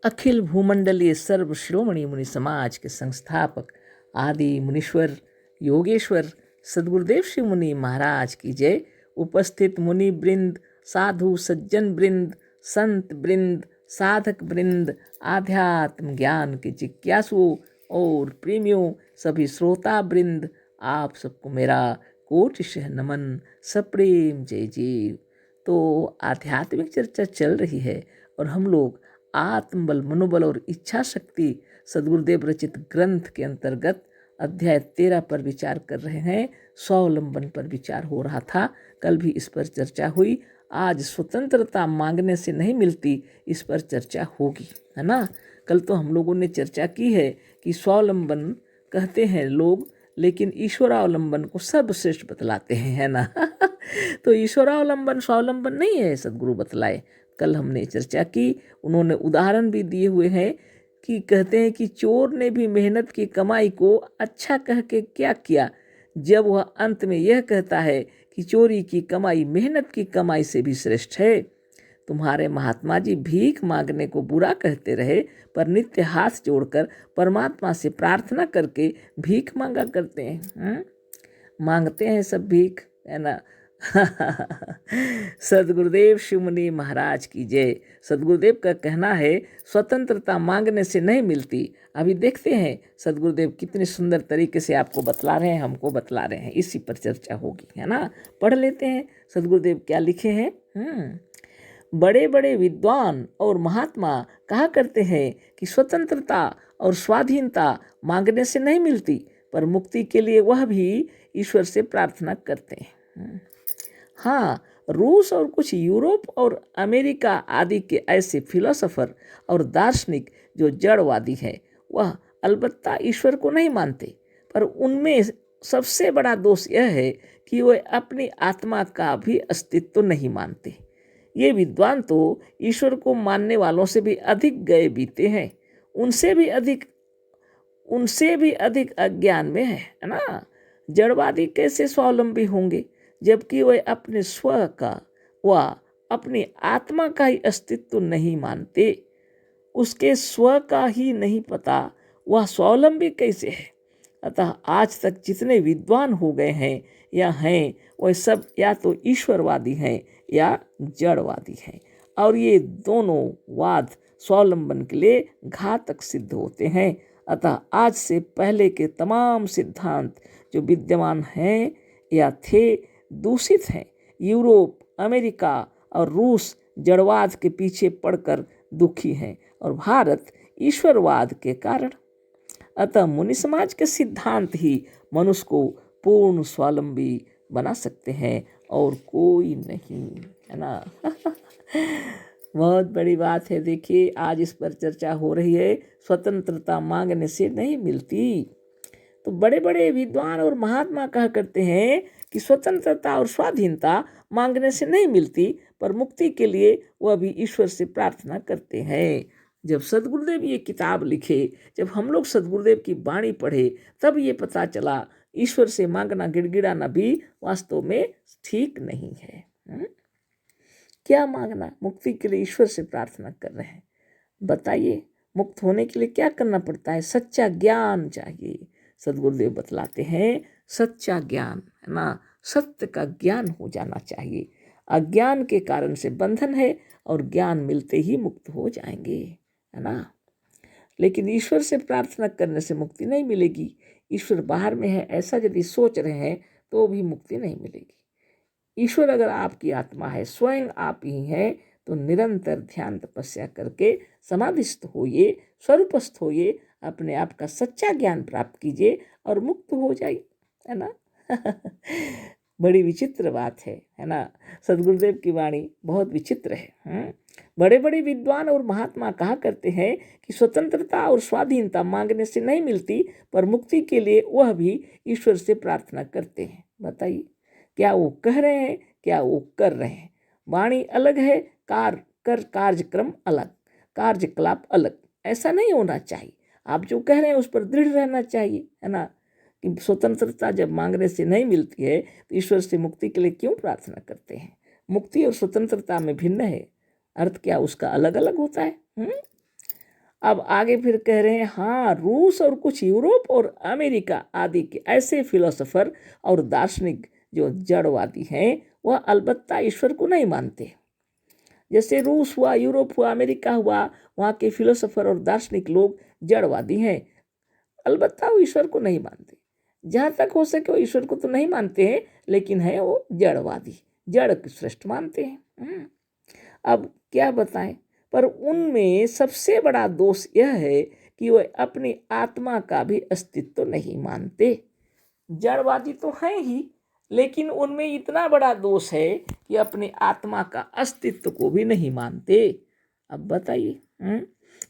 अखिल भूमंडलीय सर्व शिरोमणि मुनि समाज के संस्थापक आदि मुनीश्वर योगेश्वर सद्गुरुदेव श्री मुनि महाराज की जय। उपस्थित मुनि वृंद, साधु सज्जन वृंद, संत वृंद, साधक वृंद, आध्यात्म ज्ञान के जिज्ञासुओं और प्रेमियों, सभी श्रोता वृंद, आप सबको मेरा कोटिशः नमन, सप्रेम जय जय। तो आध्यात्मिक चर्चा चल रही है और हम लोग आत्मबल, मनोबल और इच्छा शक्ति सद्गुरुदेव रचित ग्रंथ के अंतर्गत अध्याय 13 पर विचार कर रहे हैं। स्वावलंबन पर विचार हो रहा था, कल भी इस पर चर्चा हुई। आज स्वतंत्रता मांगने से नहीं मिलती, इस पर चर्चा होगी, है ना। कल तो हम लोगों ने चर्चा की है कि स्वावलंबन कहते हैं लोग, लेकिन ईश्वरावलंबन को सर्वश्रेष्ठ बतलाते हैं, है ना। तो ईश्वरावलंबन स्वावलंबन नहीं है, सदगुरु बतलाए। कल हमने चर्चा की, उन्होंने उदाहरण भी दिए हुए हैं कि कहते हैं कि चोर ने भी मेहनत की कमाई को अच्छा कह के क्या किया, जब वह अंत में यह कहता है कि चोरी की कमाई मेहनत की कमाई से भी श्रेष्ठ है। तुम्हारे महात्मा जी भीख मांगने को बुरा कहते रहे, पर नित्य हाथ जोड़कर परमात्मा से प्रार्थना करके भीख मांगा करते हैं। मांगते हैं सब भीख, है ना। सदगुरुदेव शिव मुनि महाराज की जय। सदगुरुदेव का कहना है स्वतंत्रता मांगने से नहीं मिलती। अभी देखते हैं सदगुरुदेव कितने सुंदर तरीके से आपको बतला रहे हैं, हमको बतला रहे हैं, इसी पर चर्चा होगी, है ना। पढ़ लेते हैं सदगुरुदेव क्या लिखे हैं। बड़े बड़े विद्वान और महात्मा कहा करते हैं कि स्वतंत्रता और स्वाधीनता मांगने से नहीं मिलती, पर मुक्ति के लिए वह भी ईश्वर से प्रार्थना करते हैं। हाँ, रूस और कुछ यूरोप और अमेरिका आदि के ऐसे फिलोसोफर और दार्शनिक जो जड़वादी हैं, वह अलबत्ता ईश्वर को नहीं मानते, पर उनमें सबसे बड़ा दोष यह है कि वे अपनी आत्मा का भी अस्तित्व नहीं मानते। ये विद्वान तो ईश्वर को मानने वालों से भी अधिक गए बीते हैं, उनसे भी अधिक अज्ञान में है ना। जड़वादी कैसे स्वावलंबी होंगे, जबकि वे अपने स्व का व अपनी आत्मा का ही अस्तित्व नहीं मानते। उसके स्व का ही नहीं पता, वह स्वावलंबी कैसे है। अतः आज तक जितने विद्वान हो गए हैं या हैं, वह सब या तो ईश्वरवादी हैं या जड़वादी हैं, और ये दोनों वाद स्वावलंबन के लिए घातक सिद्ध होते हैं। अतः आज से पहले के तमाम सिद्धांत जो विद्यमान हैं या थे, दूषित हैं। यूरोप, अमेरिका और रूस जड़वाद के पीछे पड़कर दुखी हैं, और भारत ईश्वरवाद के कारण। अतः मुनि समाज के सिद्धांत ही मनुष्य को पूर्ण स्वावलंबी बना सकते हैं, और कोई नहीं, है ना। बहुत बड़ी बात है। देखिए, आज इस पर चर्चा हो रही है, स्वतंत्रता मांगने से नहीं मिलती। तो बड़े बड़े विद्वान और महात्मा कहा करते हैं कि स्वतंत्रता और स्वाधीनता मांगने से नहीं मिलती, पर मुक्ति के लिए वह भी ईश्वर से प्रार्थना करते हैं। जब सदगुरुदेव ये किताब लिखे, जब हम लोग सदगुरुदेव की वाणी पढ़े, तब ये पता चला ईश्वर से मांगना, गिड़गिड़ाना भी वास्तव में ठीक नहीं है। क्या मांगना? मुक्ति के लिए ईश्वर से प्रार्थना कर रहे हैं। बताइए, मुक्त होने के लिए क्या करना पड़ता है? सच्चा ज्ञान चाहिए। सदगुरुदेव बतलाते हैं सच्चा ज्ञान, है ना, सत्य का ज्ञान हो जाना चाहिए। अज्ञान के कारण से बंधन है, और ज्ञान मिलते ही मुक्त हो जाएंगे, है ना। लेकिन ईश्वर से प्रार्थना करने से मुक्ति नहीं मिलेगी। ईश्वर बाहर में है ऐसा यदि सोच रहे हैं तो भी मुक्ति नहीं मिलेगी। ईश्वर अगर आपकी आत्मा है, स्वयं आप ही हैं, तो निरंतर ध्यान तपस्या करके समाधिस्थ होइए, स्वरूपस्थ होइए, अपने आप का सच्चा ज्ञान प्राप्त कीजिए और मुक्त हो जाइए, है ना। बड़ी विचित्र बात है ना। सदगुरुदेव की वाणी बहुत विचित्र है। बड़े बड़े विद्वान और महात्मा कहा करते हैं कि स्वतंत्रता और स्वाधीनता मांगने से नहीं मिलती, पर मुक्ति के लिए वह भी ईश्वर से प्रार्थना करते हैं। बताइए, क्या वो कह रहे हैं, क्या वो कर रहे हैं? वाणी अलग है, कार्यक्रम अलग, कार्यकलाप अलग। ऐसा नहीं होना चाहिए। आप जो कह रहे हैं उस पर दृढ़ रहना चाहिए, है ना। कि स्वतंत्रता जब मांगने से नहीं मिलती है, तो ईश्वर से मुक्ति के लिए क्यों प्रार्थना करते हैं? मुक्ति और स्वतंत्रता में भिन्न है। अर्थ क्या उसका अलग अलग होता है? अब आगे फिर कह रहे हैं, हाँ, रूस और कुछ यूरोप और अमेरिका आदि के ऐसे फिलोसोफर और दार्शनिक जो जड़वादी हैं वह अलबत्ता ईश्वर को नहीं मानते। जैसे रूस हुआ, यूरोप हुआ, अमेरिका हुआ, वहाँ के फिलोसोफर और दार्शनिक लोग जड़वादी हैं, अलबत्ता वो ईश्वर को नहीं मानते। जहाँ तक हो सके वो ईश्वर को तो नहीं मानते हैं, लेकिन है वो जड़वादी, जड़ को श्रेष्ठ मानते हैं। अब क्या बताएं, पर उनमें सबसे बड़ा दोष यह है कि वे अपनी आत्मा का भी अस्तित्व नहीं मानते। जड़वादी तो हैं ही, लेकिन उनमें इतना बड़ा दोष है कि अपनी आत्मा का अस्तित्व को भी नहीं मानते। अब बताइए,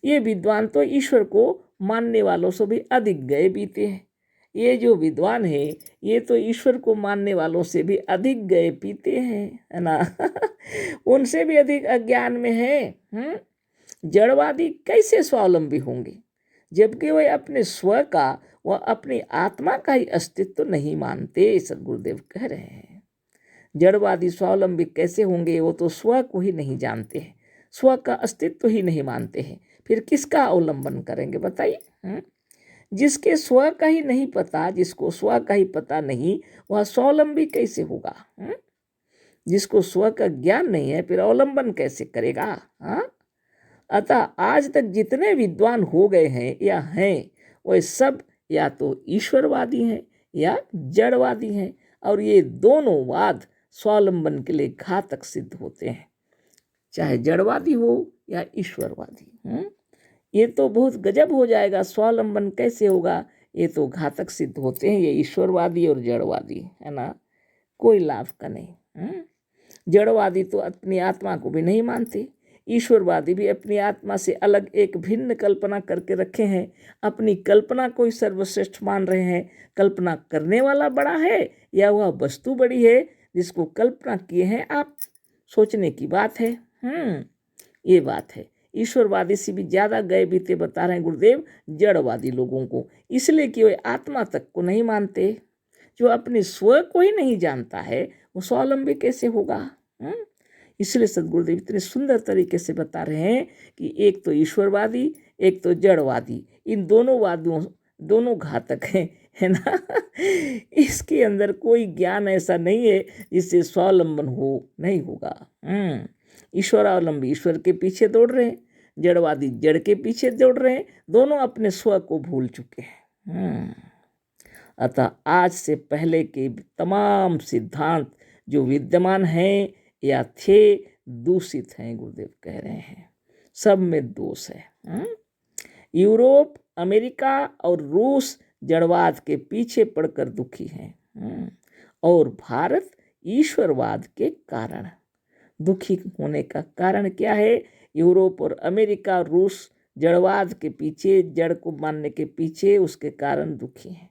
ये विद्वान तो ईश्वर को मानने वालों से भी अधिक गए बीते हैं। ये जो विद्वान है ये तो ईश्वर को मानने वालों से भी अधिक गए पीते हैं, है ना। उनसे भी अधिक अज्ञान में है। जड़वादी कैसे स्वावलंबी होंगे जबकि वे अपने स्व का व अपनी आत्मा का ही अस्तित्व नहीं मानते, सदगुरुदेव कह रहे हैं। जड़वादी स्वावलंबी कैसे होंगे, वो तो स्व को ही नहीं जानते हैं, स्व का अस्तित्व ही नहीं मानते हैं, फिर किसका अवलंबन करेंगे बताइए। जिसके स्व का ही नहीं पता, जिसको स्व का ही पता नहीं, वह स्वावलंबी कैसे होगा। जिसको स्व का ज्ञान नहीं है फिर अवलंबन कैसे करेगा। हाँ, अतः आज तक जितने विद्वान हो गए हैं या हैं वे सब या तो ईश्वरवादी हैं या जड़वादी हैं, और ये दोनों वाद स्वावलंबन के लिए घातक सिद्ध होते हैं, चाहे जड़वादी हो या ईश्वरवादी। ये तो बहुत गजब हो जाएगा, स्वावलंबन कैसे होगा, ये तो घातक सिद्ध होते हैं ये ईश्वरवादी और जड़वादी, है ना, कोई लाभ का नहीं। जड़वादी तो अपनी आत्मा को भी नहीं मानते, ईश्वरवादी भी अपनी आत्मा से अलग एक भिन्न कल्पना करके रखे हैं, अपनी कल्पना को ही सर्वश्रेष्ठ मान रहे हैं। कल्पना करने वाला बड़ा है या वह वस्तु बड़ी है जिसको कल्पना किए हैं आप, सोचने की बात है। ये बात है। ईश्वरवादी से भी ज़्यादा गए बीते बता रहे हैं गुरुदेव जड़वादी लोगों को, इसलिए कि वे आत्मा तक को नहीं मानते। जो अपने स्व को ही नहीं जानता है वो स्वावलंबी कैसे होगा। इसलिए सदगुरुदेव इतने सुंदर तरीके से बता रहे हैं कि एक तो ईश्वरवादी, एक तो जड़वादी, इन दोनों वादियों दोनों घातक हैं, है ना। इसके अंदर कोई ज्ञान ऐसा नहीं है जिससे स्वावलंबन हो नहीं होगा। ईश्वरावलंबी ईश्वर के पीछे दौड़ रहे हैं, जड़वादी जड़ के पीछे दौड़ रहे हैं, दोनों अपने स्व को भूल चुके हैं। अतः आज से पहले के तमाम सिद्धांत जो विद्यमान हैं या थे दूषित हैं, गुरुदेव कह रहे हैं, सब में दोष है। यूरोप, अमेरिका और रूस जड़वाद के पीछे पड़कर दुखी हैं, और भारत ईश्वरवाद के कारण दुखी होने का कारण क्या है। यूरोप और अमेरिका, रूस जड़वाद के पीछे, जड़ को मानने के पीछे, उसके कारण दुखी हैं।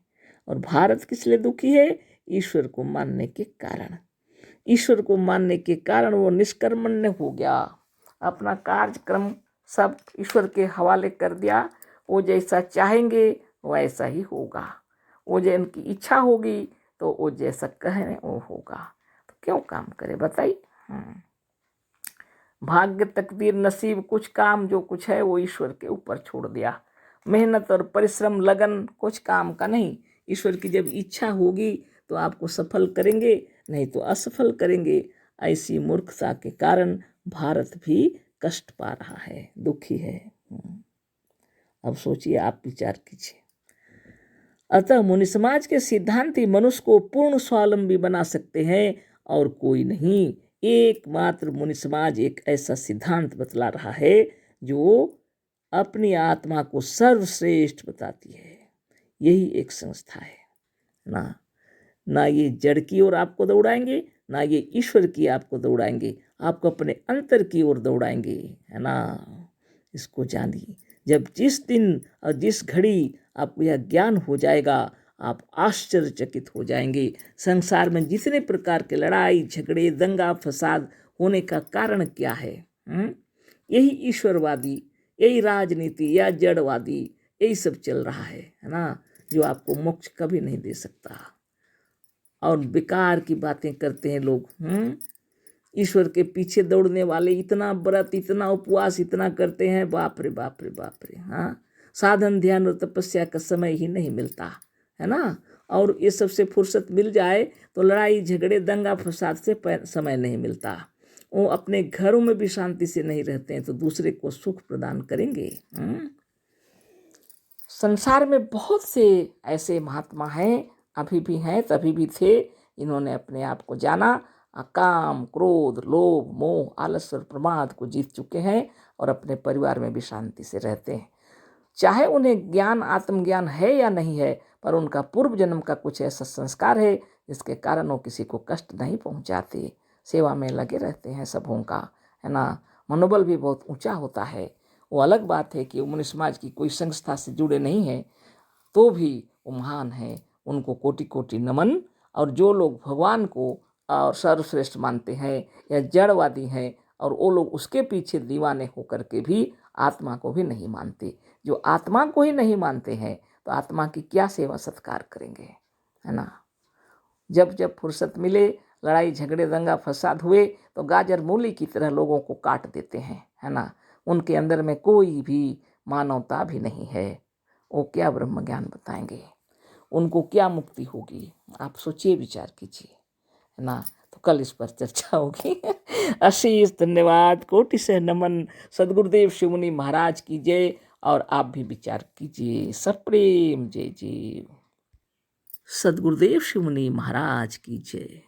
और भारत किस लिए दुखी है, ईश्वर को मानने के कारण। ईश्वर को मानने के कारण वो निष्कर्मण्य हो गया, अपना कार्यक्रम सब ईश्वर के हवाले कर दिया। वो जैसा चाहेंगे वैसा ही होगा, वो जो उनकी इच्छा होगी तो वो जैसा कहें वो होगा, तो क्यों काम करे बताइए। भाग्य, तकदीर, नसीब, कुछ काम जो कुछ है वो ईश्वर के ऊपर छोड़ दिया। मेहनत और परिश्रम, लगन कुछ काम का नहीं। ईश्वर की जब इच्छा होगी तो आपको सफल करेंगे, नहीं तो असफल करेंगे। ऐसी मूर्खता के कारण भारत भी कष्ट पा रहा है, दुखी है। अब सोचिए, आप विचार कीजिए। अतः मुनि समाज के सिद्धांत ही मनुष्य को पूर्ण स्वावलंबी बना सकते हैं और कोई नहीं। एकमात्र मुनि समाज एक ऐसा सिद्धांत बतला रहा है जो अपनी आत्मा को सर्वश्रेष्ठ बताती है। यही एक संस्था है ना ये जड़ की ओर आपको दौड़ाएंगे, ना ये ईश्वर की आपको दौड़ाएंगे, आपको अपने अंतर की ओर दौड़ाएंगे, है ना। इसको जानिए। जब जिस दिन और जिस घड़ी आपको यह ज्ञान हो जाएगा आप आश्चर्यचकित हो जाएंगे। संसार में जितने प्रकार के लड़ाई झगड़े दंगा फसाद होने का कारण क्या है। यही ईश्वरवादी, यही राजनीति या जड़वादी, यही सब चल रहा है ना, जो आपको मोक्ष कभी नहीं दे सकता। और बेकार की बातें करते हैं लोग। ईश्वर के पीछे दौड़ने वाले इतना व्रत, इतना उपवास, इतना करते हैं, बाप रे बाप रे बाप रे। हाँ, साधन ध्यान और तपस्या का समय ही नहीं मिलता है ना। और ये सबसे फुर्सत मिल जाए तो लड़ाई झगड़े दंगा फसाद से समय नहीं मिलता। वो अपने घरों में भी शांति से नहीं रहते हैं तो दूसरे को सुख प्रदान करेंगे। संसार में बहुत से ऐसे महात्मा हैं, अभी भी हैं, तभी भी थे। इन्होंने अपने आप को जाना, काम, क्रोध, लोभ, मोह, आलस्य और प्रमाद को जीत चुके हैं और अपने परिवार में भी शांति से रहते हैं। चाहे उन्हें ज्ञान, आत्मज्ञान है या नहीं है, पर उनका पूर्व जन्म का कुछ ऐसा संस्कार है जिसके कारण वो किसी को कष्ट नहीं पहुंचाते, सेवा में लगे रहते हैं सबों का, है ना। मनोबल भी बहुत ऊंचा होता है। वो अलग बात है कि वो मनुष्य समाज की कोई संस्था से जुड़े नहीं हैं, तो भी वो महान है, उनको कोटि कोटि नमन। और जो लोग भगवान को और सर्वश्रेष्ठ मानते हैं या जड़वादी हैं और वो लोग उसके पीछे दीवाने होकर के भी आत्मा को भी नहीं मानते, जो आत्मा को ही नहीं मानते हैं तो आत्मा की क्या सेवा सत्कार करेंगे, है ना। जब जब फुर्सत मिले, लड़ाई झगड़े दंगा फसाद हुए तो गाजर मूली की तरह लोगों को काट देते हैं, है ना। उनके अंदर में कोई भी मानवता भी नहीं है। वो क्या ब्रह्म ज्ञान बताएंगे, उनको क्या मुक्ति होगी, आप सोचिए, विचार कीजिए, है ना। तो कल इस पर चर्चा होगी। अशीष धन्यवाद, कोटि से नमन। सदगुरुदेव शिवमुनि महाराज की जय। और आप भी विचार कीजिए। सप्रेम जय जय। सदगुरुदेव शिवमुनि महाराज की जय।